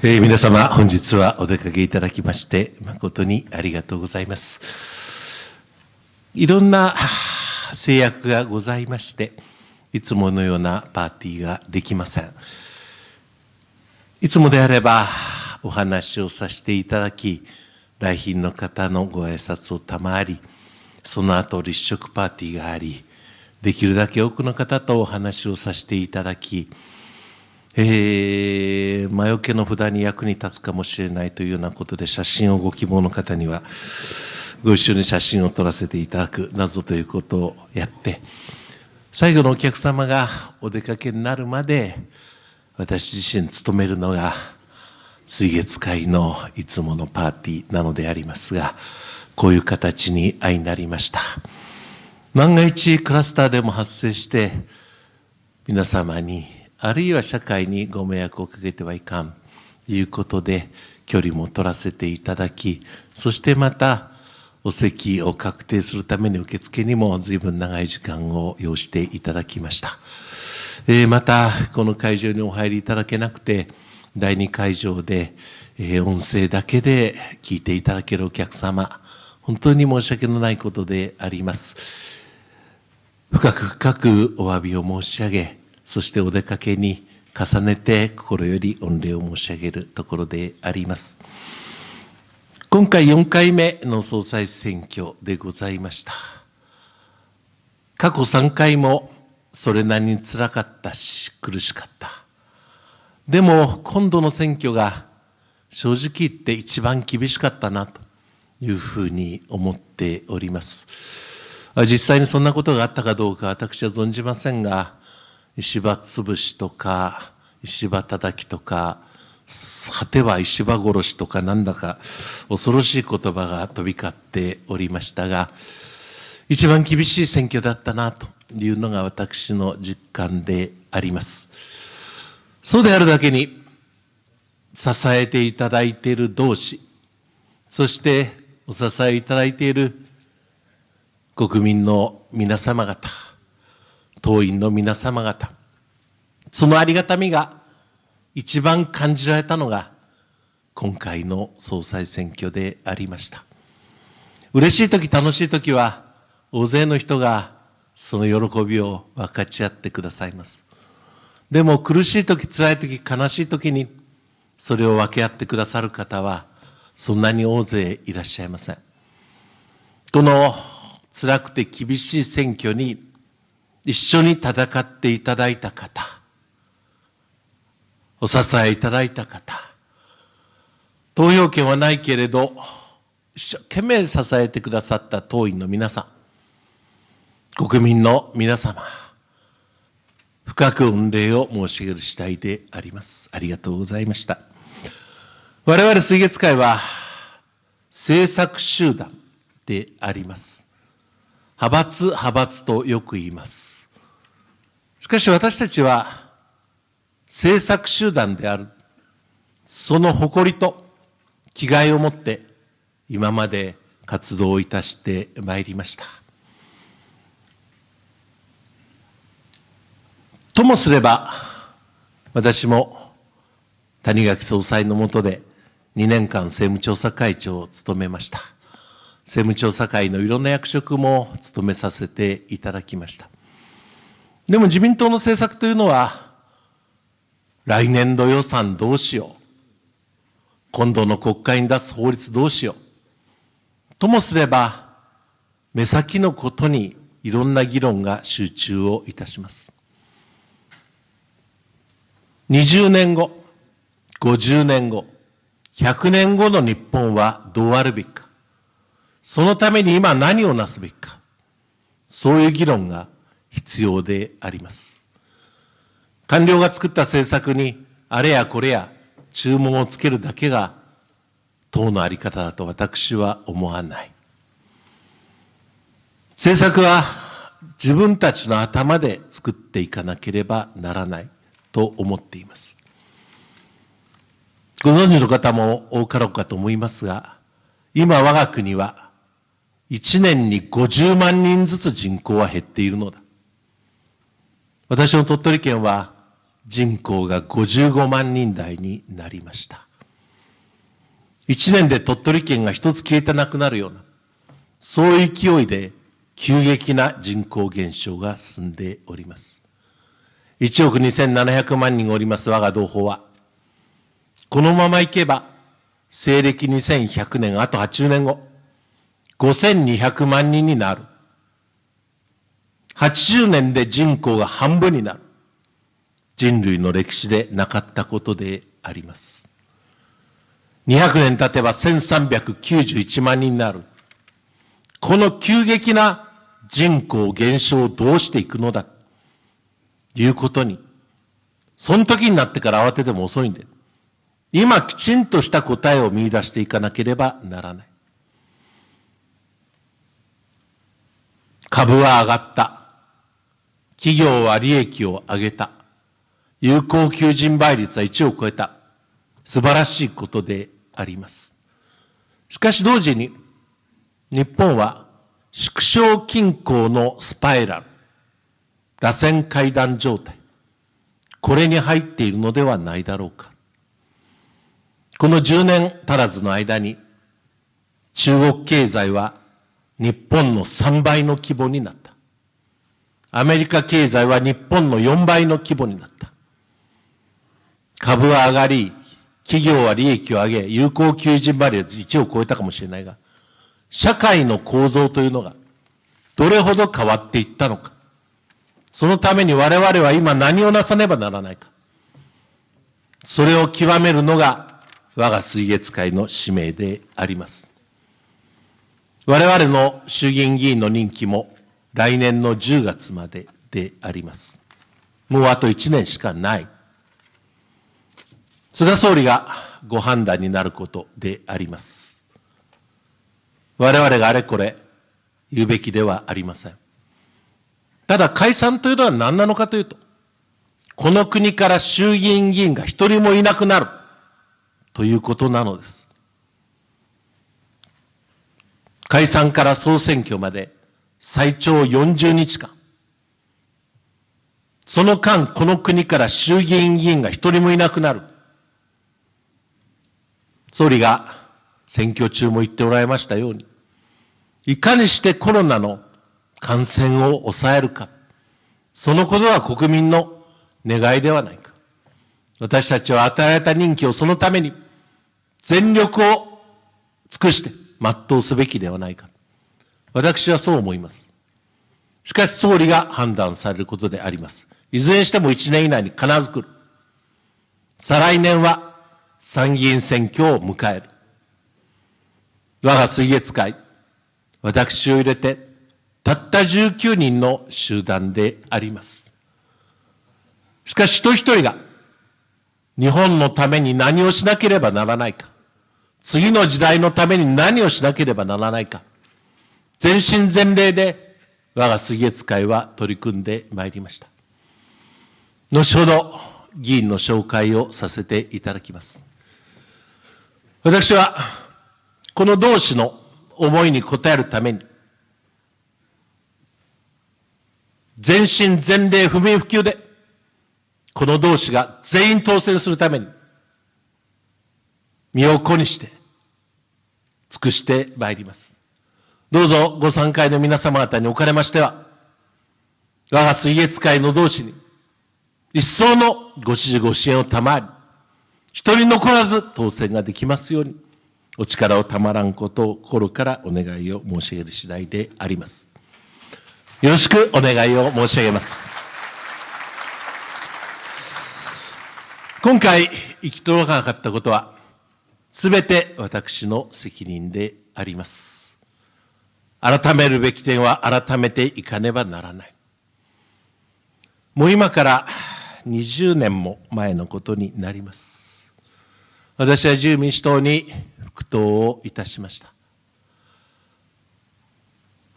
皆様、本日はお出かけいただきまして、誠にありがとうございます。いろんな制約がございまして、いつものようなパーティーができません。いつもであれば、お話をさせていただき、来賓の方のご挨拶を賜り、その後、立食パーティーがあり、できるだけ多くの方とお話をさせていただき、魔除けの札に役に立つかもしれないというようなことで、写真をご希望の方には、ご一緒に写真を撮らせていただくなどということをやって、最後のお客様がお出かけになるまで、私自身務めるのが、水月会のいつものパーティーなのでありますが、こういう形に相なりました。万が一クラスターでも発生して、皆様に、あるいは社会にご迷惑をかけてはいかんということで、距離も取らせていただき、そしてまた、お席を確定するために受付にも随分長い時間を要していただきました。また、この会場にお入りいただけなくて、第2会場で、音声だけで聞いていただけるお客様、本当に申し訳のないことであります。深く深くお詫びを申し上げ、そしてお出かけに重ねて心より御礼を申し上げるところであります。今回4回目の総裁選挙でございました。過去3回もそれなりにつらかったし苦しかった。でも今度の選挙が正直言って一番厳しかったなというふうに思っております。実際にそんなことがあったかどうか私は存じませんが、石破潰しとか、石破叩きとか、果ては石破殺しとかなんだか恐ろしい言葉が飛び交っておりましたが、一番厳しい選挙だったなというのが私の実感であります。そうであるだけに、支えていただいている同志、そしてお支えいただいている国民の皆様方、党員の皆様方、そのありがたみが一番感じられたのが今回の総裁選挙でありました。嬉しいとき、楽しいときは大勢の人がその喜びを分かち合ってくださいます。でも苦しいとき、辛いとき、悲しいときにそれを分け合ってくださる方はそんなに大勢いらっしゃいません。この辛くて厳しい選挙に一緒に戦っていただいた方、お支えいただいた方、投票権はないけれど、一生懸命支えてくださった党員の皆さん、国民の皆様、深く御礼を申し上げる次第であります。ありがとうございました。我々水月会は政策集団であります。派閥とよく言います。しかし私たちは政策集団である、その誇りと気概を持って今まで活動をいたしてまいりました。ともすれば、私も谷垣総裁の下で2年間政務調査会長を務めました。政務調査会のいろんな役職も務めさせていただきました。でも自民党の政策というのは、来年度予算どうしよう、今度の国会に出す法律どうしよう、ともすれば、目先のことにいろんな議論が集中をいたします。20年後、50年後、100年後の日本はどうあるべきか、そのために今何をなすべきか、そういう議論が必要であります。官僚が作った政策にあれやこれや注文をつけるだけが党の在り方だと私は思わない。政策は自分たちの頭で作っていかなければならないと思っています。ご存知の方も多かろうかと思いますが、今我が国は1年に50万人ずつ人口は減っているのだ。私の鳥取県は人口が55万人台になりました。1年で鳥取県が一つ消えてなくなるような、そういう勢いで急激な人口減少が進んでおります。1億2700万人おります我が同胞は、このままいけば、西暦2100年、あと80年後、5200万人になる。80年で人口が半分になる。人類の歴史でなかったことであります。200年経てば1391万人になる。この急激な人口減少をどうしていくのだということに、その時になってから慌てても遅いんで、今きちんとした答えを見出していかなければならない。株は上がった。企業は利益を上げた。有効求人倍率は1を超えた。素晴らしいことであります。しかし同時に、日本は縮小均衡のスパイラル、螺旋階段状態、これに入っているのではないだろうか。この10年足らずの間に、中国経済は日本の3倍の規模になった。アメリカ経済は日本の4倍の規模になった。株は上がり、企業は利益を上げ、有効求人倍率1を超えたかもしれないが、社会の構造というのがどれほど変わっていったのか。そのために我々は今何をなさねばならないか。それを極めるのが我が水月会の使命であります。我々の衆議院議員の任期も来年の10月までであります。もうあと1年しかない。菅総理がご判断になることであります。我々があれこれ言うべきではありません。ただ解散というのは何なのかというと、この国から衆議院議員が一人もいなくなるということなのです。解散から総選挙まで最長40日間。その間、この国から衆議院議員が一人もいなくなる。総理が選挙中も言っておられましたように、いかにしてコロナの感染を抑えるか。そのことは国民の願いではないか。私たちは与えられた任期をそのために全力を尽くして全うすべきではないか。私はそう思います。しかし総理が判断されることであります。いずれにしても1年以内に必ず来る。再来年は参議院選挙を迎える。我が水月会、私を入れてたった19人の集団であります。しかし一人一人が日本のために何をしなければならないか、次の時代のために何をしなければならないか、全身全霊で我が水月会は取り組んでまいりました。後ほど議員の紹介をさせていただきます。私はこの同志の思いに応えるために、全身全霊不眠不休で、この同志が全員当選するために、身を粉にして、尽くしてまいります。どうぞご参会の皆様方におかれましては、我が水月会の同志に、一層のご支持ご支援を賜り、一人残らず当選ができますように、お力をたまらんことを心からお願いを申し上げる次第であります。よろしくお願いを申し上げます。今回、行き届かなかったことは、すべて私の責任であります。改めるべき点は改めていかねばならない。もう今から20年も前のことになります。私は自由民主党に復党をいたしました。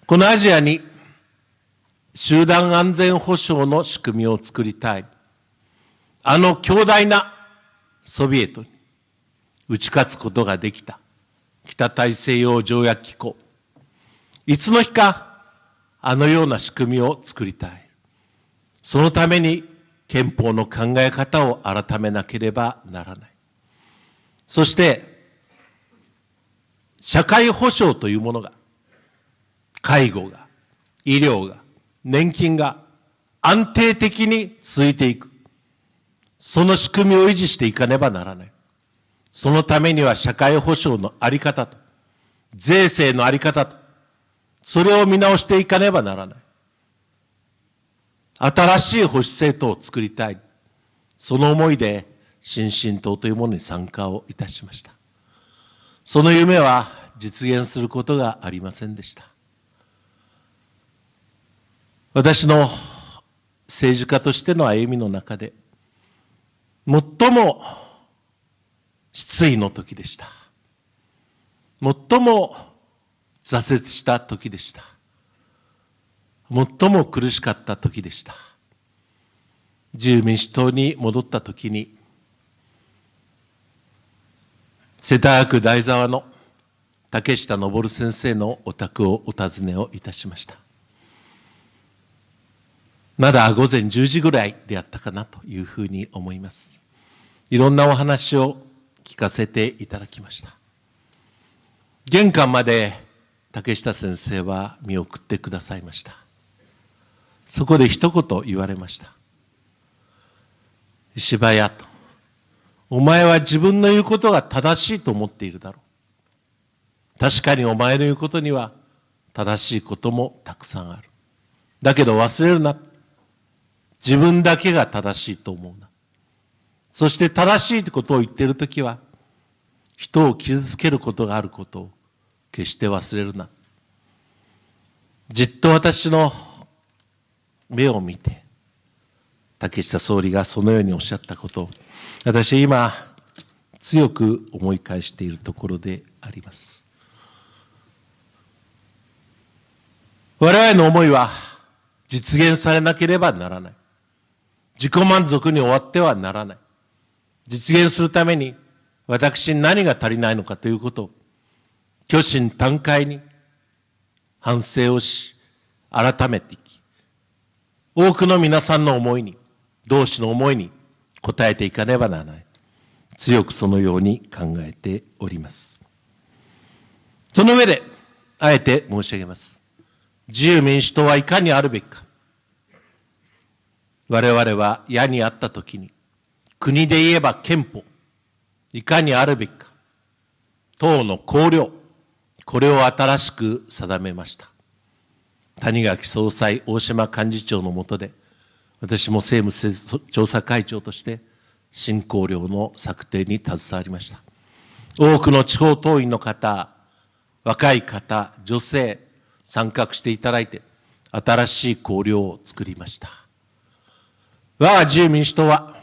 このアジアに集団安全保障の仕組みを作りたい。あの強大なソビエトに打ち勝つことができた北大西洋条約機構。いつの日かあのような仕組みを作りたい。そのために憲法の考え方を改めなければならない。そして社会保障というものが、介護が、医療が、年金が安定的に続いていく。その仕組みを維持していかねばならない。そのためには社会保障のあり方と、税制のあり方と、それを見直していかねばならない。新しい保守政党を作りたい。その思いで、新進党というものに参加をいたしました。その夢は実現することがありませんでした。私の政治家としての歩みの中で、最も失意の時でした。最も挫折した時でした。最も苦しかった時でした。自由民主党に戻った時に、世田谷区台沢の竹下登先生のお宅をお尋ねをいたしました。まだ午前10時ぐらいであったかなというふうに思います。いろんなお話を聞かせていただきました。玄関まで竹下先生は見送ってくださいました。そこで一言言われました。石破屋と、お前は自分の言うことが正しいと思っているだろう。確かにお前の言うことには正しいこともたくさんある。だけど忘れるな。自分だけが正しいと思うな。そして正しいことを言っているときは、人を傷つけることがあることを決して忘れるな。じっと私の目を見て、竹下総理がそのようにおっしゃったことを、私は今、強く思い返しているところであります。我々の思いは実現されなければならない。自己満足に終わってはならない。実現するために私に何が足りないのかということを、虚心坦懐に反省をし、改めていき、多くの皆さんの思いに、同志の思いに応えていかねばならない。強くそのように考えております。その上で、あえて申し上げます。自由民主党はいかにあるべきか。我々は野にあったときに、国で言えば憲法、いかにあるべきか。党の綱領、これを新しく定めました。谷垣総裁、大島幹事長の下で、私も政務調査会長として、新綱領の策定に携わりました。多くの地方党員の方、若い方、女性、参画していただいて、新しい綱領を作りました。我が自由民主党は、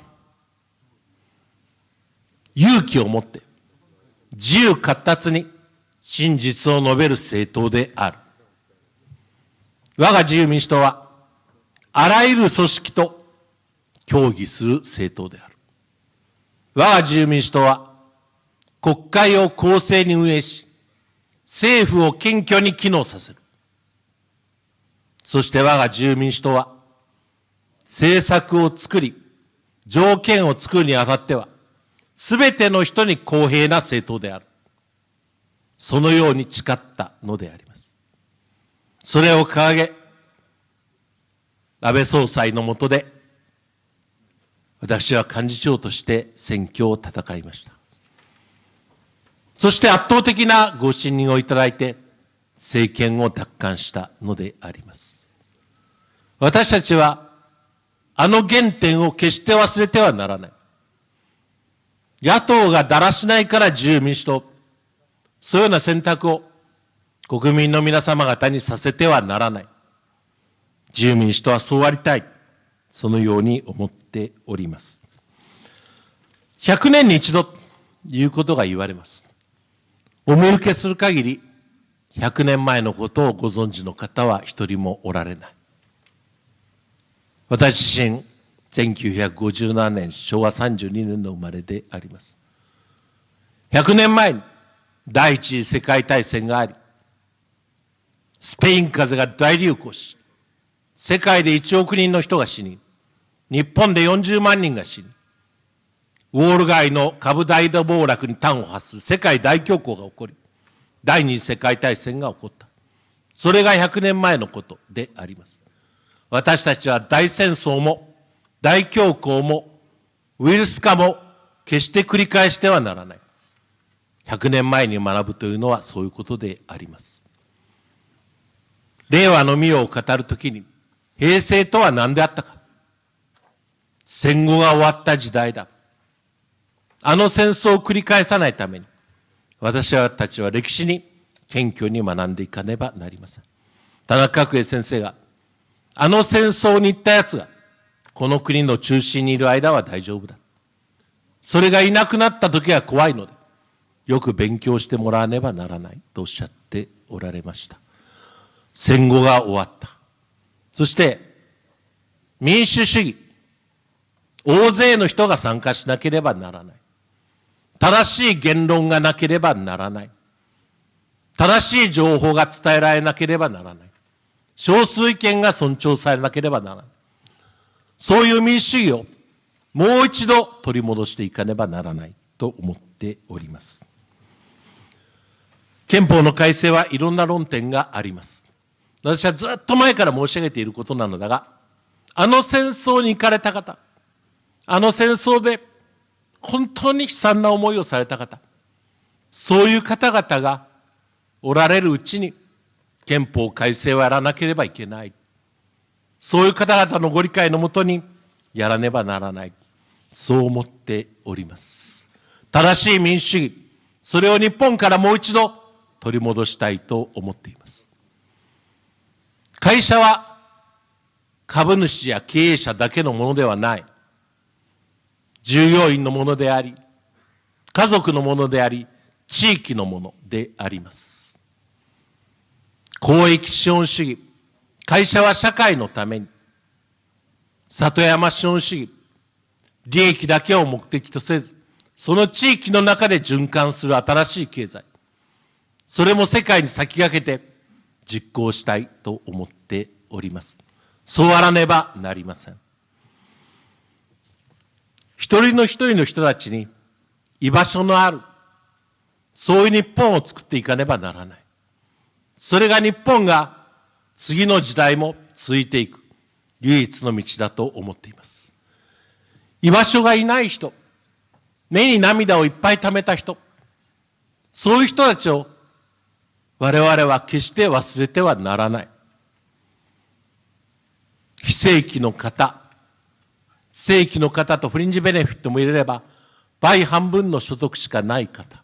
勇気を持って、自由闊達に真実を述べる政党である。我が自由民主党は、あらゆる組織と協議する政党である。我が自由民主党は、国会を公正に運営し、政府を謙虚に機能させる。そして我が自由民主党は、政策を作り、条件を作るにあたっては、すべての人に公平な政党である。そのように誓ったのであります。それを掲げ、安倍総裁の下で、私は幹事長として選挙を戦いました。そして圧倒的なご信任をいただいて、政権を奪還したのであります。私たちは、あの原点を決して忘れてはならない。野党がだらしないから自由民主党、そういうような選択を国民の皆様方にさせてはならない。自由民主党はそうありたい。そのように思っております。100年に一度ということが言われます。お見受けする限り、100年前のことをご存知の方は一人もおられない。私自身、1957年、昭和32年の生まれであります。100年前に第一次世界大戦があり、スペイン風邪が大流行し、世界で1億人の人が死に、日本で40万人が死に、ウォール街の株大暴落に端を発する世界大恐慌が起こり、第二次世界大戦が起こった。それが100年前のことであります。私たちは大戦争も大恐慌もウイルス化も決して繰り返してはならない。100年前に学ぶというのはそういうことであります。令和の御代を語るときに、平成とは何であったか。戦後が終わった時代だ。あの戦争を繰り返さないために、私たちは歴史に謙虚に学んでいかねばなりません。田中角栄先生が、あの戦争に行った奴が、この国の中心にいる間は大丈夫だ。それがいなくなった時は怖いので、よく勉強してもらわねばならないとおっしゃっておられました。戦後が終わった。そして、民主主義。大勢の人が参加しなければならない。正しい言論がなければならない。正しい情報が伝えられなければならない。少数意見が尊重されなければならない。そういう民主主義をもう一度取り戻していかねばならないと思っております。憲法の改正はいろんな論点があります。私はずっと前から申し上げていることなのだが、あの戦争に行かれた方、あの戦争で本当に悲惨な思いをされた方、そういう方々がおられるうちに憲法改正をやらなければいけない。そういう方々のご理解のもとにやらねばならない。そう思っております。正しい民主主義、それを日本からもう一度取り戻したいと思っています。会社は株主や経営者だけのものではない。従業員のものであり、家族のものであり、地域のものであります。公益資本主義、会社は社会のために、里山資本主義、利益だけを目的とせず、その地域の中で循環する新しい経済、それも世界に先駆けて実行したいと思っております。そうあらねばなりません。一人の人たちに居場所のある、そういう日本を作っていかねばならない。それが日本が次の時代も続いていく唯一の道だと思っています。居場所がいない人、目に涙をいっぱい溜めた人、そういう人たちを我々は決して忘れてはならない。非正規の方、正規の方とフリンジベネフィットも入れれば、倍半分の所得しかない方、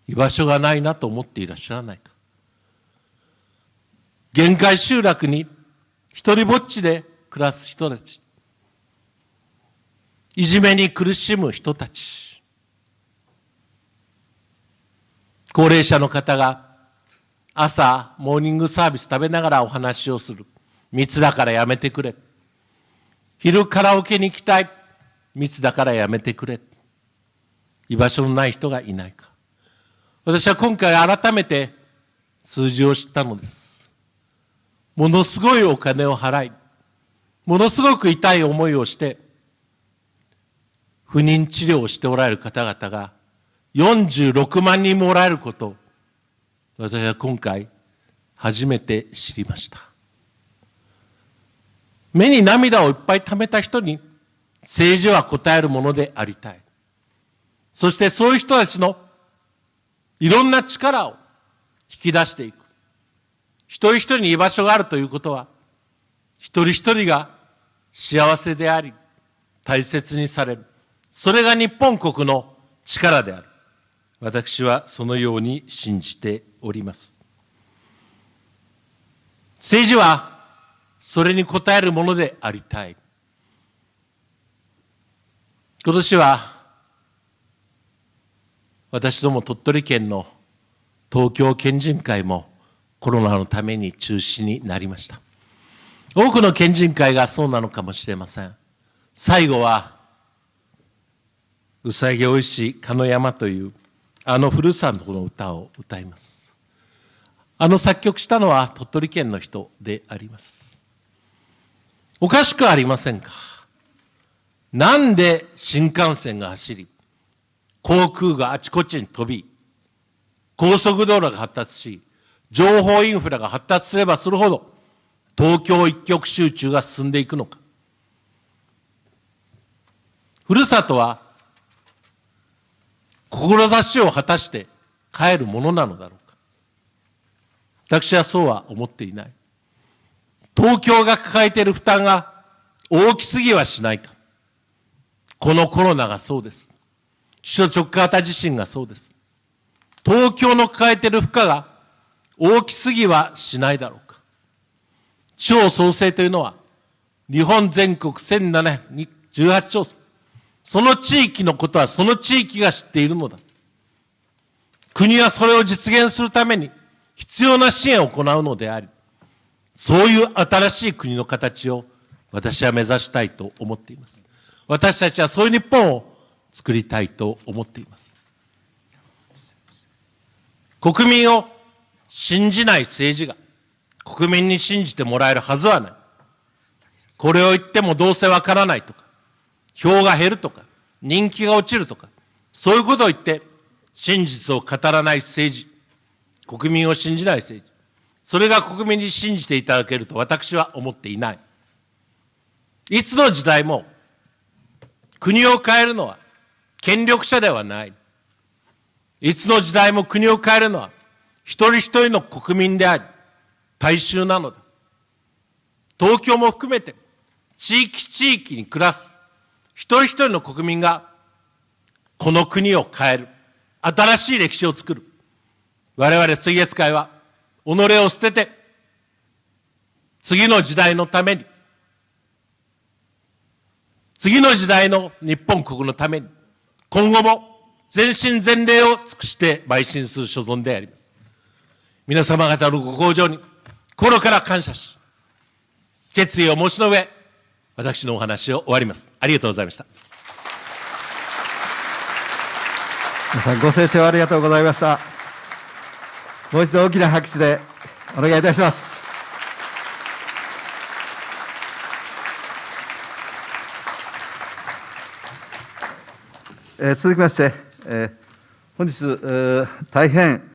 居場所がないなと思っていらっしゃらないか。限界集落に一人ぼっちで暮らす人たち、いじめに苦しむ人たち、高齢者の方が朝モーニングサービス食べながらお話をする。密だからやめてくれ。昼カラオケに行きたい。密だからやめてくれ。居場所のない人がいないか。私は今回改めて数字を知ったのです。ものすごいお金を払い、ものすごく痛い思いをして、不妊治療をしておられる方々が46万人もおられることを、私は今回初めて知りました。目に涙をいっぱい溜めた人に政治は応えるものでありたい。そしてそういう人たちのいろんな力を引き出していく。一人一人に居場所があるということは、一人一人が幸せであり、大切にされる。それが日本国の力である。私はそのように信じております。政治はそれに応えるものでありたい。今年は私ども鳥取県の東京県人会もコロナのために中止になりました。多くの県人会がそうなのかもしれません。最後はうさぎおいしいかの山というあのふるさとの歌を歌います。作曲したのは鳥取県の人であります。おかしくありませんか。なんで新幹線が走り、航空があちこちに飛び、高速道路が発達し、情報インフラが発達すればするほど、東京一極集中が進んでいくのか。ふるさとは、志を果たして帰るものなのだろうか。私はそうは思っていない。東京が抱えている負担が大きすぎはしないか。このコロナがそうです。首都直下型地震がそうです。東京の抱えている負荷が大きすぎはしないだろうか。地方創生というのは、日本全国1718町村。その地域のことはその地域が知っているのだ。国はそれを実現するために必要な支援を行うのであり、そういう新しい国の形を私は目指したいと思っています。私たちはそういう日本を作りたいと思っています。国民を信じない政治が国民に信じてもらえるはずはない。これを言ってもどうせわからないとか、票が減るとか、人気が落ちるとか、そういうことを言って真実を語らない政治、国民を信じない政治、それが国民に信じていただけると私は思っていない。いつの時代も国を変えるのは権力者ではない。いつの時代も国を変えるのは一人一人の国民であり、大衆なのだ。東京も含めて地域地域に暮らす一人一人の国民がこの国を変える、新しい歴史を作る。我々水月会は己を捨てて次の時代のために、次の時代の日本国のために、今後も全身全霊を尽くして邁進する所存であります。皆様方のご厚情に心から感謝し、決意を申し述べ、私のお話を終わります。ありがとうございました。皆さんご清聴ありがとうございました。もう一度大きな拍手でお願いいたします。続きまして、本日大変